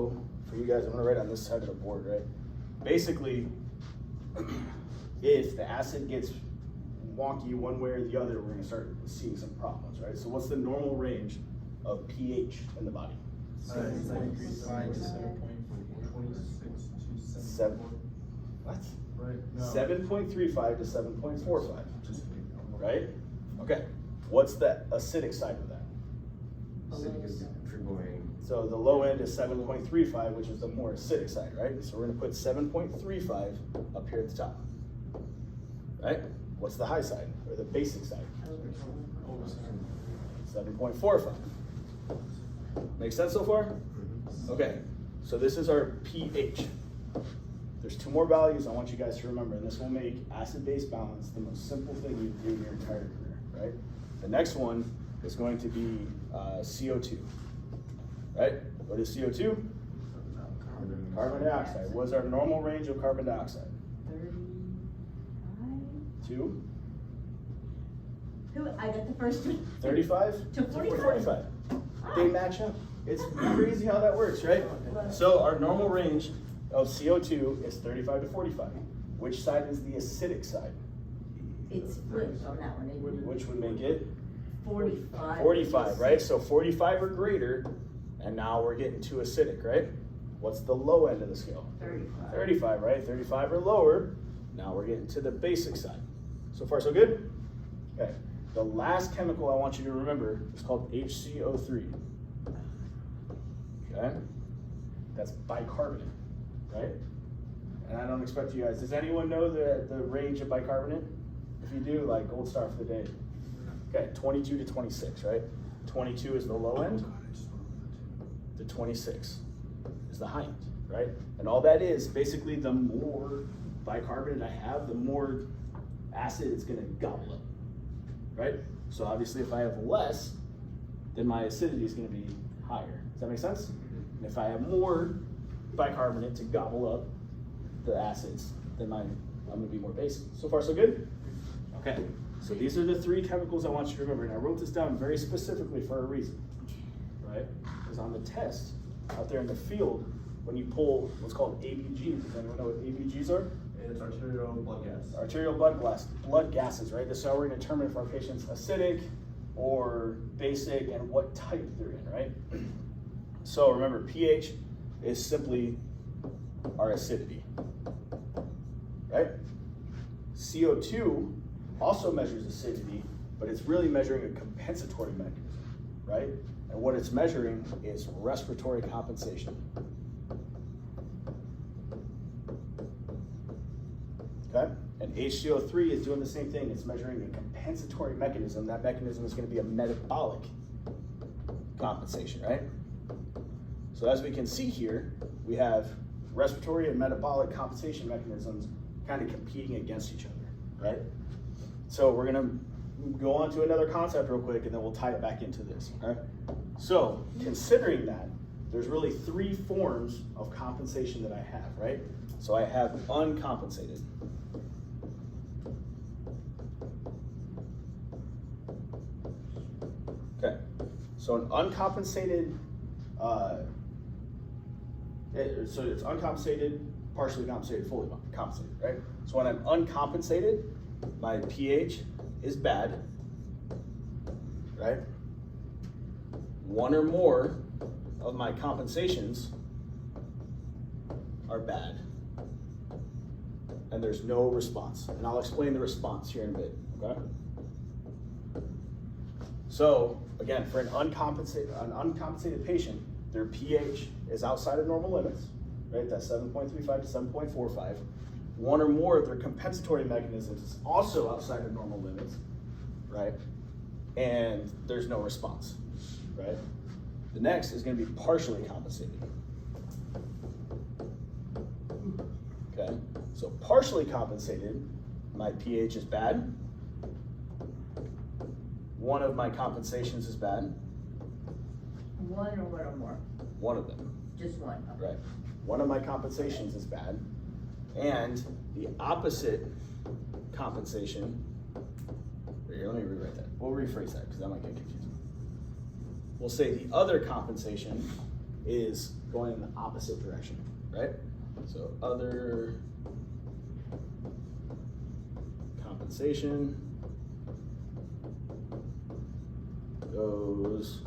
For you guys, I'm gonna write on this side of the board, right? Basically, if the acid gets wonky one way or the other, we're gonna start seeing some problems, right? So what's the normal range of pH in the body? 7.5 to 7. What? Right. No. 7.35 to 7.45. Right? Okay. What's the acidic side of that? Acidic is triggering. So the low end is 7.35, which is the more acidic side, right? So we're gonna put 7.35 up here at the top. Right? What's the high side, or the basic side? 7.45. Make sense so far? Okay, so this is our pH. There's two more values I want you guys to remember, and this will make acid-base balance the most simple thing you do in your entire career, right? The next one is going to be CO2, right? What is CO2? Carbon dioxide. What is our normal range of carbon dioxide? 35? 2? I got the first one. 35? To 45. 45. They match up. It's crazy how that works, right? So our normal range of CO2 is 35 to 45. Which side is the acidic side? It's flipped on that one. Which would make it 45. 45, right? So 45 or greater, and now we're getting too acidic, right? What's the low end of the scale? 35. 35, right? 35 or lower, now we're getting to the basic side. So far, so good? Okay. The last chemical I want you to remember is called HCO3. Okay? That's bicarbonate, right? And I don't expect you guys, does anyone know the range of bicarbonate? If you do, like, gold star for the day. Okay, 22 to 26, right? 22 is the low end, the 26 is the high end, right? And all that is, basically, the more bicarbonate I have, the more acid it's gonna gobble up, right? So obviously if I have less, then my acidity is gonna be higher. Does that make sense? And if I have more bicarbonate to gobble up the acids, then I'm gonna be more basic. So far, so good? Okay, so these are the three chemicals I want you to remember, and I wrote this down very specifically for a reason, right? Because on the test, out there in the field, when you pull what's called ABGs, does anyone know what ABGs are? It's arterial blood gas. Arterial blood gases, right? This is how we're gonna determine if our patient's acidic or basic and what type they're in, right? So remember, pH is simply our acidity, right? CO2 also measures acidity, but it's really measuring a compensatory mechanism, right? And what it's measuring is respiratory compensation. Okay? And HCO3 is doing the same thing. It's measuring a compensatory mechanism. That mechanism is going to be a metabolic compensation, right? So as we can see here, we have respiratory and metabolic compensation mechanisms kind of competing against each other, right? So we're gonna go on to another concept real quick and then we'll tie it back into this, all right? So considering that, there's really three forms of compensation that I have, right? So I have uncompensated. Okay, so an uncompensated, so it's uncompensated, partially compensated, fully compensated, right? So when I'm uncompensated, my pH is bad, right? One or more of my compensations are bad, and there's no response. And I'll explain the response here in a bit, okay? So again, for an uncompensated patient, their pH is outside of normal limits, right? That's 7.35 to 7.45. One or more of their compensatory mechanisms is also outside of normal limits, right? And there's no response, right? The next is going to be partially compensated. Okay, so partially compensated, my pH is bad. One of my compensations is bad. One or one or more? One of them. Just one. Okay. Right. One of my compensations is bad. And the opposite compensation, here, let me rewrite that. We'll rephrase that because that might get confusing. We'll say the other compensation is going in the opposite direction, right? So other compensation goes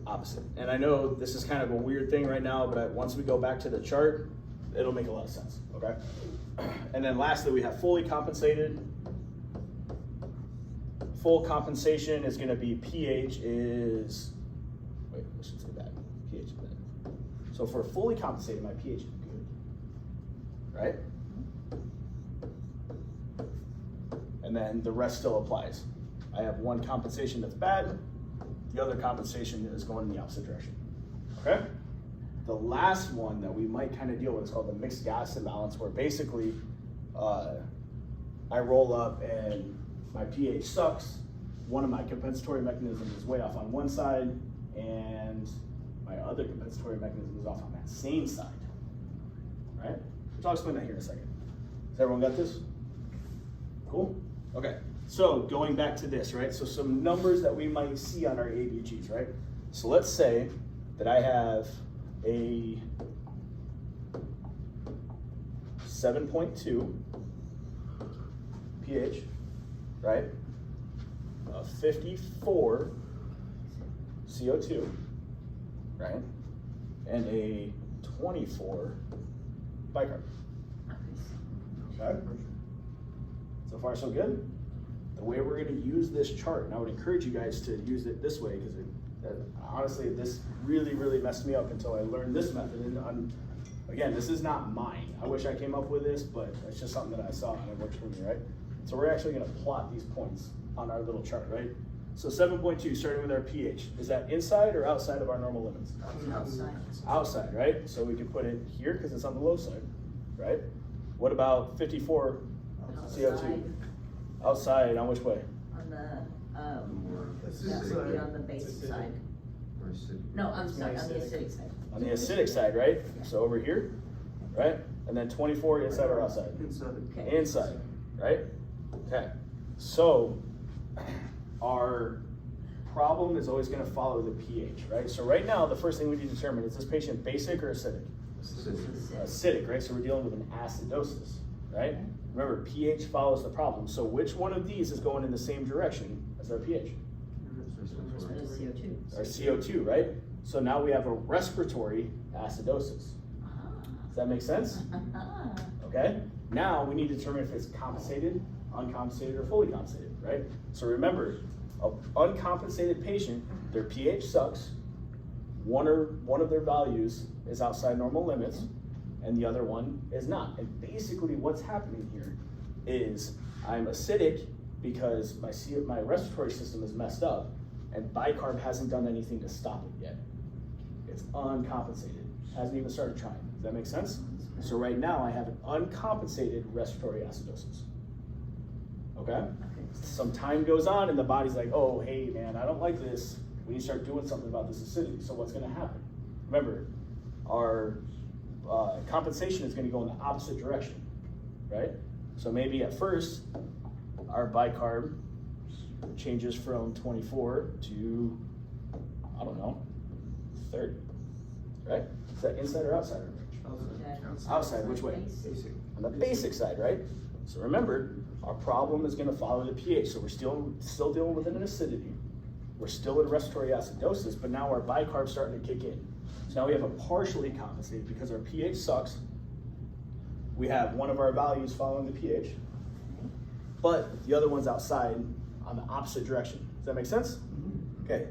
opposite. And I know this is kind of a weird thing right now, but once we go back to the chart, it'll make a lot of sense, okay? And then lastly, we have fully compensated. Full compensation is gonna be pH is, wait, I should say that, pH is bad. So for fully compensated, my pH is good, right? And then the rest still applies. I have one compensation that's bad, the other compensation is going in the opposite direction, okay? The last one that we might kind of deal with is called the mixed gas imbalance, where basically I roll up and my pH sucks, one of my compensatory mechanisms is way off on one side, and my other compensatory mechanism is off on that same side, right? Which I'll explain that here in a second. Has everyone got this? Cool? Okay, so going back to this, right? So some numbers that we might see on our ABGs, right? So let's say that I have a 7.2 pH, right? A 54 CO2, right? And a 24 bicarb. Okay? So far, so good? The way we're gonna use this chart, and I would encourage you guys to use it this way, because honestly, this really, really messed me up until I learned this method. And again, this is not mine. I wish I came up with this, but it's just something that I saw and it worked for me, right? So we're actually gonna plot these points on our little chart, right? So 7.2, starting with our pH. Is that inside or outside of our normal limits? Outside. Outside, right? So we can put it here because it's on the low side, right? What about 54 CO2? Outside, on which way? On the, This that is would be a- on the base side. Or acidic. No, I'm sorry, on the acidic side. On the acidic side, right? So over here, right? And then 24 inside or outside? Okay. Inside, right? Okay. So our problem is always going to follow the pH, right? So right now, the first thing we need to determine is this patient basic or acidic? Acidic, right? So we're dealing with an acidosis, right? Remember, pH follows the problem. So which one of these is going in the same direction as our pH? CO2. Our CO2, right? So now we have a respiratory acidosis. Does that make sense? Okay? Now we need to determine if it's compensated, uncompensated, or fully compensated, right? So remember, an uncompensated patient, their pH sucks, one of their values is outside normal limits, and the other one is not. And basically what's happening here is I'm acidic because my respiratory system is messed up, and bicarb hasn't done anything to stop it yet. It's uncompensated, hasn't even started trying. Does that make sense? So right now I have an uncompensated respiratory acidosis. Okay? Some time goes on and the body's like, oh, hey man, I don't like this. We need to start doing something about this acidity. So what's gonna happen? Remember, our compensation is gonna go in the opposite direction, right? So maybe at first, our bicarb changes from 24 to, I don't know, 30, right? Is that inside or outside of range? Outside, which way? Basic. On the basic side, right? So remember, our problem is gonna follow the pH. So we're still dealing with an acidity. We're still at respiratory acidosis, but now our bicarb's starting to kick in. So now we have a partially compensated because our pH sucks. We have one of our values following the pH, but the other one's outside on the opposite direction. Does that make sense? Okay,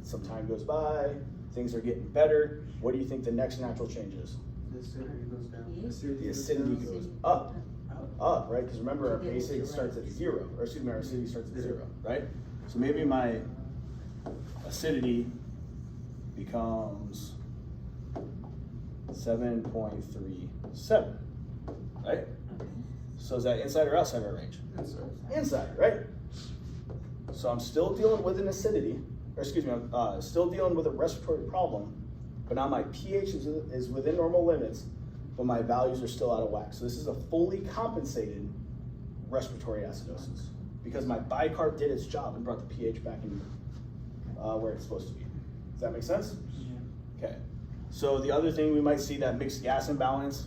some time goes by, things are getting better. What do you think the next natural change is? The acidity goes down. The acidity goes up, right? Because remember, our basic starts at 0, or excuse me, our acidity starts at 0, right? So maybe my acidity becomes 7.37, right? So is that inside or outside our range? Inside, right? So I'm still dealing with an acidity, or excuse me, I'm still dealing with a respiratory problem, but now my pH is within normal limits, but my values are still out of whack. So this is a fully compensated respiratory acidosis because my bicarb did its job and brought the pH back in where it's supposed to be. Does that make sense? Okay, so the other thing we might see, that mixed gas imbalance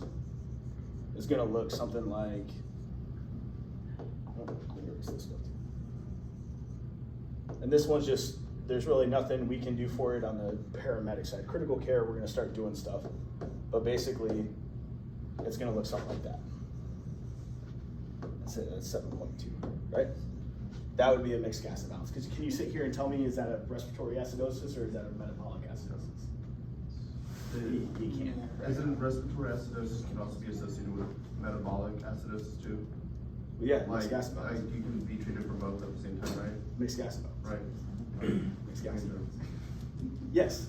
is gonna look something like, and this one's just, there's really nothing we can do for it on the paramedic side. Critical care, we're gonna start doing stuff, but basically, it's gonna look something like that. That's it, that's 7.2, right? That would be a mixed gas imbalance. Because can you sit here and tell me, is that a respiratory acidosis or is that a metabolic acidosis? You can't. Isn't respiratory acidosis can also be associated with metabolic acidosis too? Well, yeah, Like, mixed gas imbalance. you can be treated for both at the same time, right? Mixed gas imbalance. Right. Mixed gas imbalance. Yes,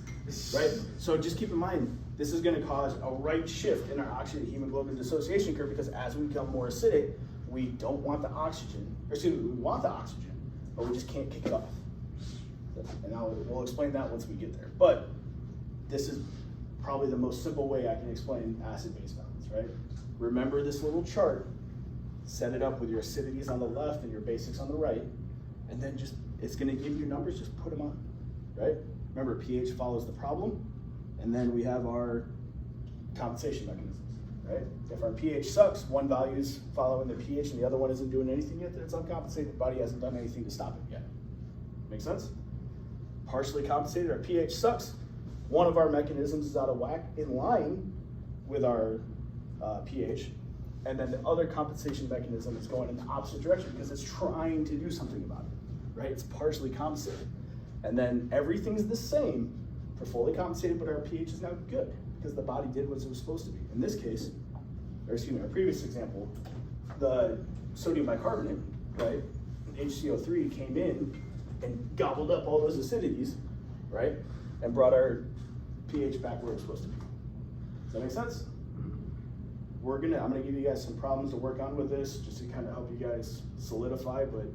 right? So just keep in mind, this is gonna cause a right shift in our oxygen to hemoglobin dissociation curve, because as we become more acidic, we don't want the oxygen, or excuse me, we want the oxygen, but we just can't kick it off. And we'll explain that once we get there. But this is probably the most simple way I can explain acid-base balance, right? Remember this little chart, set it up with your acidities on the left and your basics on the right, and then just, it's gonna give you numbers, just put them on, right? Remember, pH follows the problem, and then we have our compensation mechanisms, right? If our pH sucks, one value's following the pH and the other one isn't doing anything yet, then it's uncompensated. The body hasn't done anything to stop it yet. Make sense? Partially compensated, our pH sucks. One of our mechanisms is out of whack in line with our pH, and then the other compensation mechanism is going in the opposite direction because it's trying to do something about it, right? It's partially compensated. And then everything's the same for fully compensated, but our pH is now good because the body did what it was supposed to be. In this case, or excuse me, our previous example, the sodium bicarbonate, right, HCO3 came in and gobbled up all those acidities, right, and brought our pH back where it's supposed to be. Does that make sense? I'm gonna give you guys some problems to work on with this, just to kind of help you guys solidify, but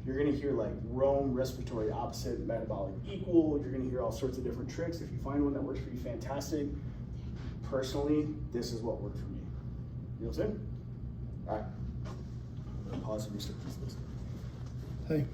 you're gonna hear like Rome, respiratory opposite, metabolic equal. You're gonna hear all sorts of different tricks. If you find one that works for you, fantastic. Personally, this is what worked for me. You know what I'm saying? All right. I'm gonna pause and restart this list. Hey.